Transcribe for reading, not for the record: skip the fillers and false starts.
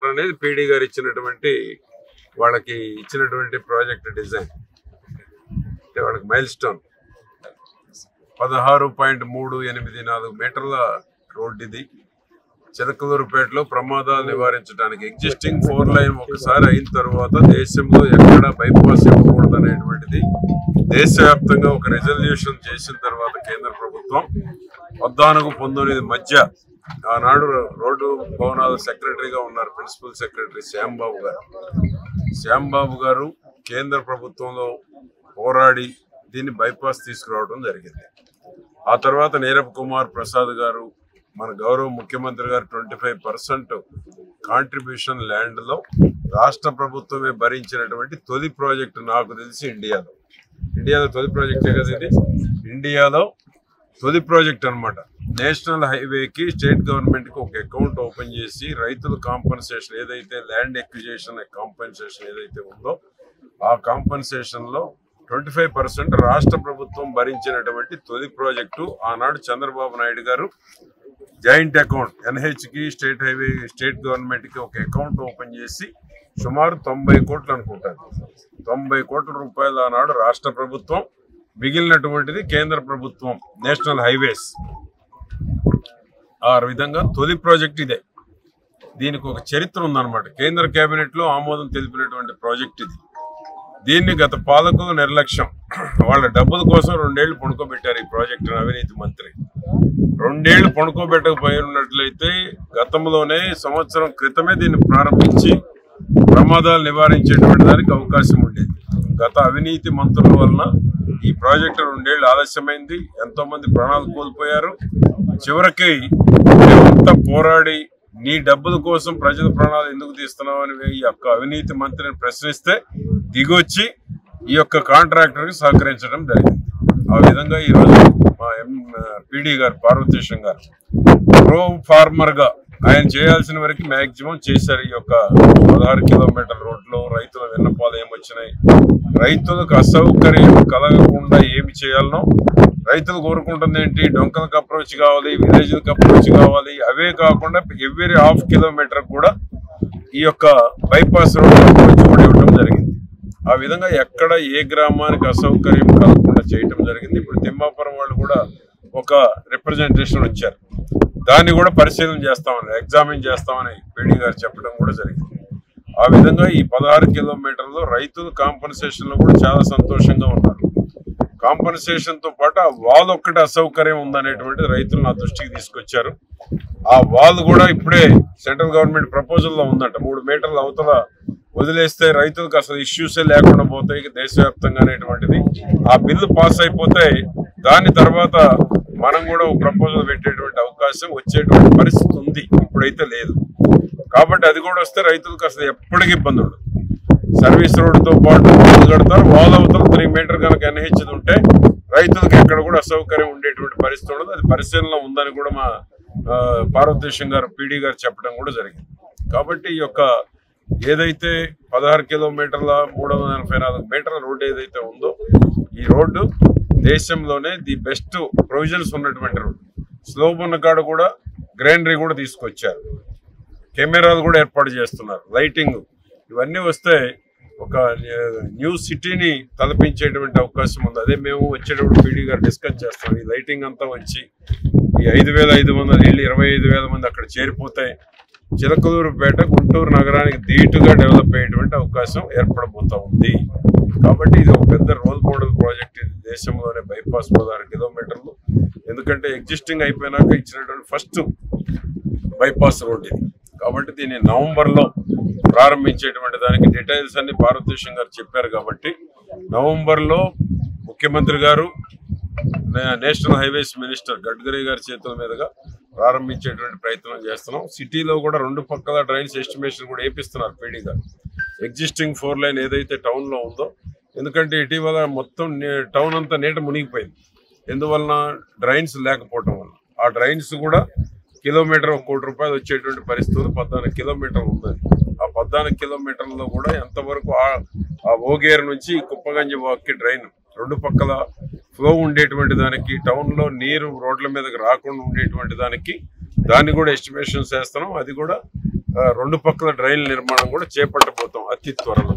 Contractor అనేది PD గారు ఇచ్చినటువంటి వాళ్ళకి ఇచ్చినటువంటి ప్రాజెక్ట్ డిజైన్ అంటే వాళ్ళకి మైల్ స్టోన్ 16.384 మీటర్ల రోడ్ ఇది. చిలకలూరుపేటలో ప్రమాదాలు నివారించడానికి ఎగ్జిస్టింగ్ 4 లైన్ ఒకసారి అయిన తర్వాత దేశంలో ఎక్కడ బైపాస్ ఇవ్వకూడదు అనేటువంటిది దేశవ్యాప్తంగా ఒక రిజల్యూషన్ చేసిన తర్వాత కేంద్ర ప్రభుత్వం 14-19 మధ్య ఆనాడు రోడ్డు భవనాల సెక్రటరీగా ఉన్నారు ప్రిన్సిపల్ సెక్రటరీ శ్యాంబాబు గారు కేంద్ర ప్రభుత్వంలో పోరాడి దీన్ని బైపాస్ తీసుకురావడం జరిగింది. ఆ తర్వాత నీరబ్ కుమార్ ప్రసాద్ గారు మన గౌరవ ముఖ్యమంత్రి గారు 25% కాంట్రిబ్యూషన్ ల్యాండ్ లో రాష్ట్ర ప్రభుత్వమే భరించినటువంటి తొలి ప్రాజెక్టు నాకు తెలిసి ఇండియాలో తొలి ప్రాజెక్టే కదా ఇది. ఇండియాలో తొలి ప్రాజెక్ట్ అనమాట. నేషనల్ హైవేకి స్టేట్ గవర్నమెంట్ కి ఒక అకౌంట్ ఓపెన్ చేసి రైతుల కాంపన్సేషన్ ఏదైతే ల్యాండ్ ఎక్విజిషన్ కాంపన్సేషన్ ఏదైతే ఉందో ఆ కాంపన్సేషన్ లో 25% రాష్ట్ర ప్రభుత్వం భరించినటువంటి తొలి ప్రాజెక్టు. ఆనాడు చంద్రబాబు నాయుడు గారు జాయింట్ అకౌంట్ ఎన్హెచ్కి స్టేట్ గవర్నమెంట్ కి ఒక అకౌంట్ ఓపెన్ చేసి సుమారు 90 కోట్లు అనుకుంటారు. 90 కోట్ల రూపాయలు ఆనాడు రాష్ట్ర ప్రభుత్వం, మిగిలినటువంటిది కేంద్ర ప్రభుత్వం నేషనల్ హైవేస్. ఆ విధంగా తొలి ప్రాజెక్ట్ ఇదే. దీనికి ఒక చరిత్ర ఉందన్నమాట. కేంద్ర కేబినెట్ లో ఆమోదం తెలిపినటువంటి ప్రాజెక్ట్ ఇది. దీన్ని గత పాలకులు నిర్లక్ష్యం, వాళ్ళ డబ్బుల కోసం 2 ఏళ్లు పడుకోబెట్టారు ఈ ప్రాజెక్టు. అవినీతి మంత్రి 2 ఏళ్లు పడుకోబెట్టకపోయి ఉన్నట్లయితే గతంలోనే సంవత్సరం క్రితమే దీన్ని ప్రారంభించి ప్రమాదాలు నివారించేటువంటి దానికి అవకాశం ఉండేది. గత అవినీతి మంత్రుల వలన ఈ ప్రాజెక్టు 2 ఏళ్లు ఆలస్యమైంది. ఎంతో మంది ప్రాణాలు కోల్పోయారు. చివరికి మేమంతా పోరాడి నీ డబ్బుల కోసం ప్రజల ప్రాణాలు ఎందుకు తీస్తున్నావు అని ఈ యొక్క అవినీతి మంత్రిని ప్రశ్నిస్తే దిగొచ్చి ఈ యొక్క కాంట్రాక్టర్ కి సహకరించడం జరిగింది. ఆ విధంగా ఈరోజు మా పీడీ గారు పార్వతీశం గారు ప్రో ఫార్మర్ గా ఆయన చేయాల్సిన వరకు మాక్సిమం చేశారు. ఈ యొక్క 16 కిలోమీటర్ల రోడ్లో రైతుల విన్నపాలు ఏమొచ్చినాయి, రైతులకు అసౌకర్యం కలగకుండా ఏమి చేయాలనో రైతులు కోరుకుంటుంది ఏంటి, డొంకలకు అప్రోచ్ కావాలి, విలేజ్లకు అప్రోచ్ కావాలి. అవే కాకుండా ఎవ్రీ 1/2 కిలోమీటర్ కూడా ఈ యొక్క బైపాస్ రోడ్ అప్రోచ్ కూడా ఇవ్వడం జరిగింది. ఆ విధంగా ఎక్కడ ఏ గ్రామానికి అసౌకర్యం కలగకుండా చేయటం జరిగింది. ఇప్పుడు తిమ్మాపురం వాళ్ళు కూడా ఒక రిప్రజెంటేషన్ వచ్చారు. దాన్ని కూడా పరిశీలన చేస్తామని, ఎగ్జామిన్ చేస్తామని పీడీ గారు చెప్పడం కూడా జరిగింది. ఆ విధంగా ఈ 16 కిలోమీటర్లో రైతులు కాంపన్సేషన్ లో కూడా చాలా సంతోషంగా ఉన్నారు. కాంపన్సేషన్ తో పాటు ఆ వాల్ ఒక్కటి అసౌకర్యం ఉందనేటువంటి రైతులు నా దృష్టికి తీసుకొచ్చారు. ఆ వాల్ కూడా ఇప్పుడే సెంట్రల్ గవర్నమెంట్ ప్రపోజల్ లో ఉందంట. 3 మీటర్ల అవతల వదిలేస్తే రైతులకు అసలు ఇష్యూసే లేకుండా పోతాయి దేశవ్యాప్తంగా అనేటువంటిది. ఆ బిల్లు పాస్ అయిపోతే దాని తర్వాత మనం కూడా ఒక ప్రపోజల్ పెట్టేటువంటి అవకాశం వచ్చేటువంటి పరిస్థితి ఉంది. ఇప్పుడైతే లేదు. కాబట్టి అది కూడా వస్తే రైతులకు అసలు ఎప్పటికీ ఇబ్బంది ఉండదు. సర్వీస్ రోడ్డుతో పాటు వాల్ కడతారు. వాల్ అవతల 3 మీటర్ కనుక ఎన్హెచ్ ఉంటే రైతులకు ఎక్కడ కూడా అసౌకర్యం ఉండేటువంటి పరిస్థితి ఉండదు. అది పరిశీలనలో ఉందని కూడా మా పార్వతీశం గారు పీడీ గారు చెప్పడం కూడా జరిగింది. కాబట్టి ఈ యొక్క ఏదైతే 16 కిలోమీటర్ల 384 మీటర్ల రోడ్డు ఏదైతే ఉందో ఈ రోడ్డు దేశంలోనే ది బెస్ట్ ప్రొవిజన్స్ ఉన్నటువంటి రోడ్డు. స్లోప్ ఉన్న కాడ కూడా గ్రీనరీ కూడా తీసుకొచ్చారు. కెమెరాలు కూడా ఏర్పాటు చేస్తున్నారు. లైటింగ్ ఇవన్నీ వస్తే ఒక న్యూ సిటీని తలపించేటువంటి అవకాశం ఉంది. అదే మేము వచ్చేటప్పుడు పీడీ గారు డిస్కస్ చేస్తాం. ఈ లైటింగ్ అంతా వచ్చి ఈ 5,500 ఇళ్ళు 25,000 మంది అక్కడ చేరిపోతే చిలకలూరుపేట గుంటూరు నగరానికి ధీటుగా డెవలప్ అయ్యేటువంటి అవకాశం ఏర్పడబోతా ఉంది. కాబట్టి ఇది ఒక పెద్ద రోల్ మోడల్ ప్రాజెక్ట్. ఇది దేశంలోనే బైపాస్ 16 కిలోమీటర్లు. ఎందుకంటే ఎగ్జిస్టింగ్ అయిపోయినాక ఇచ్చినటువంటి ఫస్ట్ బైపాస్ రోడ్ ఇది. కాబట్టి దీన్ని నవంబర్లో ప్రారంభించేటువంటి దానికి డీటెయిల్స్ అన్ని పార్వతీశం గారు చెప్పారు. కాబట్టి నవంబర్లో ముఖ్యమంత్రి గారు నేషనల్ హైవేస్ మినిస్టర్ గడ్కరీ గారి చేతుల మీదుగా ప్రారంభించేటువంటి ప్రయత్నం చేస్తున్నాం. సిటీలో కూడా 2 పక్కల డ్రైన్స్ ఎస్టిమేషన్ కూడా వేపిస్తున్నారు పీడీ గారు. ఎగ్జిస్టింగ్ 4 లైన్ ఏదైతే టౌన్ లో ఉందో, ఎందుకంటే ఇటీవల మొత్తం టౌన్ అంతా నీట మునిగిపోయింది. ఎందువలన డ్రైన్స్ లేకపోవటం వల్ల. ఆ డ్రైన్స్ కూడా కిలోమీటర్ 1 కోటి రూపాయలు వచ్చేటువంటి పరిస్థితులు 14 కిలోమీటర్లు ఉన్నది. ఆ 14 కిలోమీటర్లలో కూడా ఎంతవరకు ఆ ఓగేరు నుంచి కుప్పగంజి వాక్కి డ్రైన్ 2 పక్కల ఫ్లో ఉండేటువంటి దానికి, టౌన్ లో నీరు రోడ్ల మీదకి రాకుండా ఉండేటువంటి దానికి దాన్ని కూడా ఎస్టిమేషన్స్ వేస్తున్నాం. అది కూడా రెండు పక్కల డ్రైన్ల నిర్మాణం కూడా చేపట్టబోతాం అతి త్వరలో.